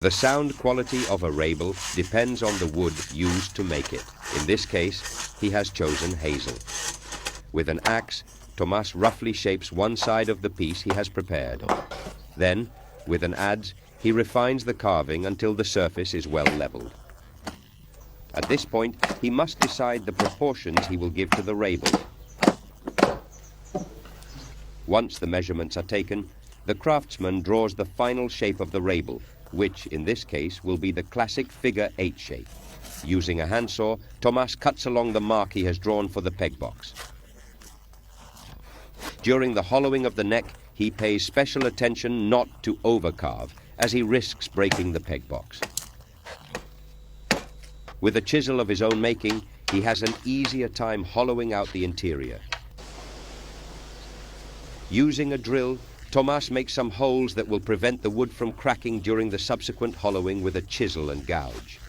The sound quality of a Rabel depends on the wood used to make it. In this case, he has chosen hazel. With an axe, Tomas roughly shapes one side of the piece he has prepared. Then, with an adze, he refines the carving until the surface is well leveled. At this point, he must decide the proportions he will give to the Rabel. Once the measurements are taken, the craftsman draws the final shape of the Rabel, which, in this case, will be the classic figure 8 shape. Using a handsaw, Tomas cuts along the mark he has drawn for the peg box. During the hollowing of the neck, he pays special attention not to overcarve, as he risks breaking the peg box. With a chisel of his own making, he has an easier time hollowing out the interior. Using a drill, Tomas makes some holes that will prevent the wood from cracking during the subsequent hollowing with a chisel and gouge.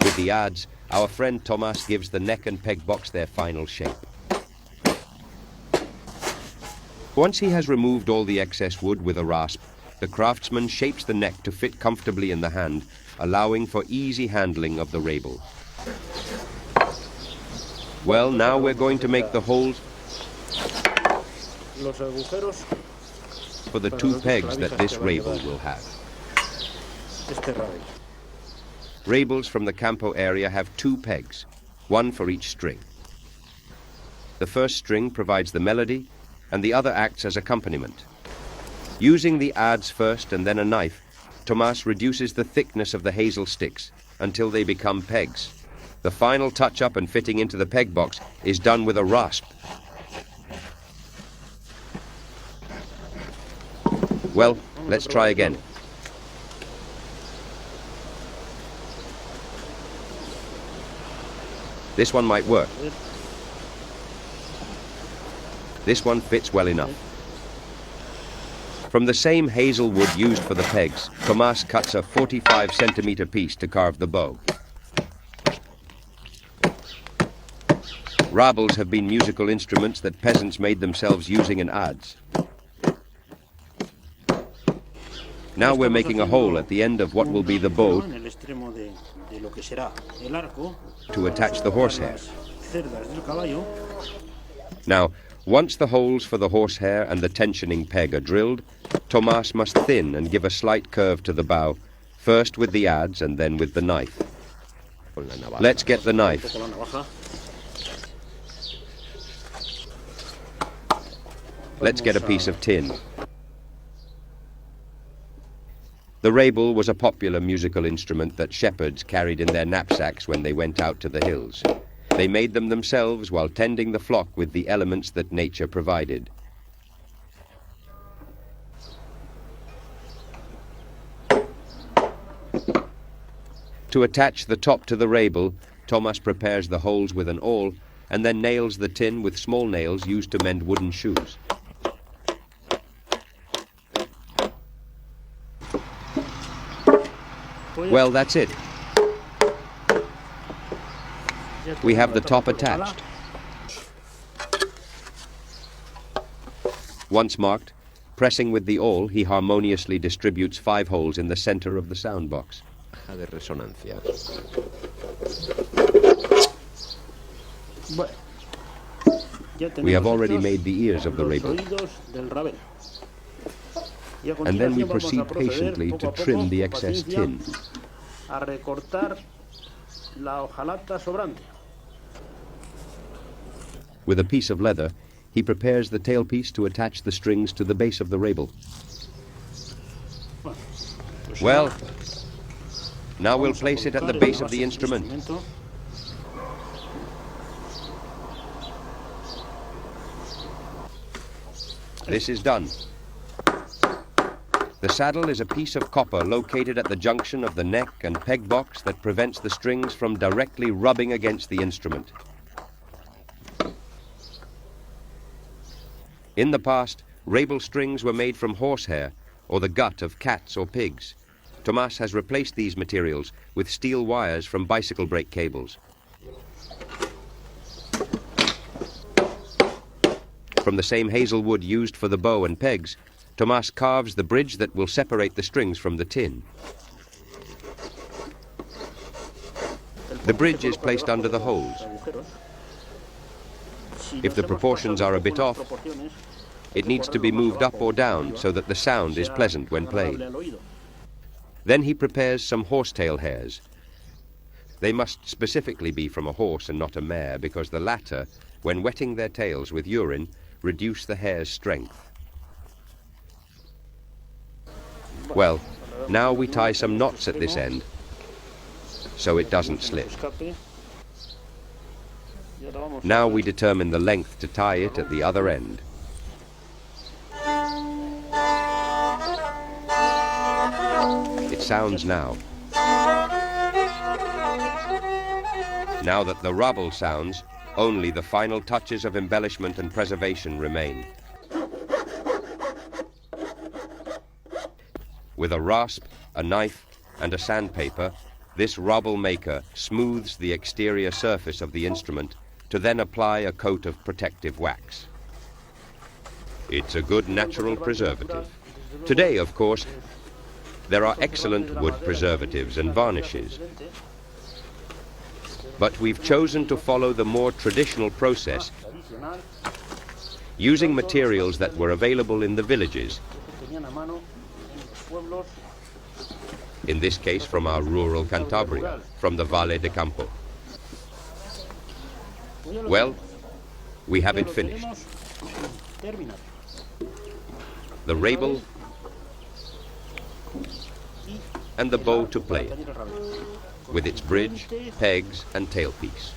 With the adze, our friend Tomas gives the neck and peg box their final shape. Once he has removed all the excess wood with a rasp, the craftsman shapes the neck to fit comfortably in the hand, allowing for easy handling of the Rabel. Well, now we're going to make the holes for the 2 pegs that this Rabel will have. Rabels from the Campo area have 2 pegs, one for each string. The first string provides the melody, and the other acts as accompaniment. Using the adze first and then a knife, Tomas reduces the thickness of the hazel sticks until they become pegs. The final touch-up and fitting into the peg box is done with a rasp. Well, let's try again. This one might work. This one fits well enough. From the same hazel wood used for the pegs, Tomas cuts a 45-centimeter piece to carve the bow. Rabels have been musical instruments that peasants made themselves using an adze. Now we're making a hole at the end of what will be the bow to attach the horsehair. Now, once the holes for the horsehair and the tensioning peg are drilled, Tomas must thin and give a slight curve to the bow, first with the adze and then with the knife. Let's get the knife. Let's get a piece of tin. The Rabel was a popular musical instrument that shepherds carried in their knapsacks when they went out to the hills. They made them themselves while tending the flock with the elements that nature provided. To attach the top to the Rabel, Tomas prepares the holes with an awl and then nails the tin with small nails used to mend wooden shoes. Well, that's it. We have the top attached. Once marked, pressing with the awl, he harmoniously distributes 5 holes in the center of the sound box. We have already made the ears of the Rabel. And then we proceed patiently to trim the excess tin. With a piece of leather, he prepares the tailpiece to attach the strings to the base of the Rabel. Well, now we'll place it at the base of the instrument. This is done. The saddle is a piece of copper located at the junction of the neck and peg box that prevents the strings from directly rubbing against the instrument. In the past, Rabel strings were made from horsehair or the gut of cats or pigs. Tomas has replaced these materials with steel wires from bicycle brake cables. From the same hazel wood used for the bow and pegs, Tomás carves the bridge that will separate the strings from the tin. The bridge is placed under the holes. If the proportions are a bit off, it needs to be moved up or down so that the sound is pleasant when played. Then he prepares some horsetail hairs. They must specifically be from a horse and not a mare, because the latter, when wetting their tails with urine, reduce the hair's strength. Well, now we tie some knots at this end, so it doesn't slip. Now we determine the length to tie it at the other end. It sounds now. Now that the rubble sounds, only the final touches of embellishment and preservation remain. With a rasp, a knife, and a sandpaper, this rubble maker smooths the exterior surface of the instrument to then apply a coat of protective wax. It's a good natural preservative. Today, of course, there are excellent wood preservatives and varnishes. But we've chosen to follow the more traditional process, using materials that were available in the villages, in this case from our rural Cantabria, from the Valle de Campo. Well, we have it finished. The rabel and the bow to play it, with its bridge, pegs and tailpiece.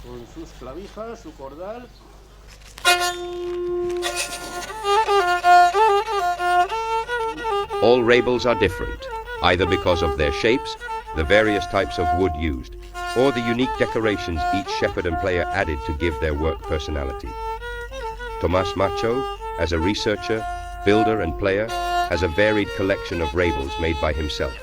All rabels are different, either because of their shapes, the various types of wood used, or the unique decorations each shepherd and player added to give their work personality. Tomás Macho, as a researcher, builder and player, has a varied collection of rabels made by himself.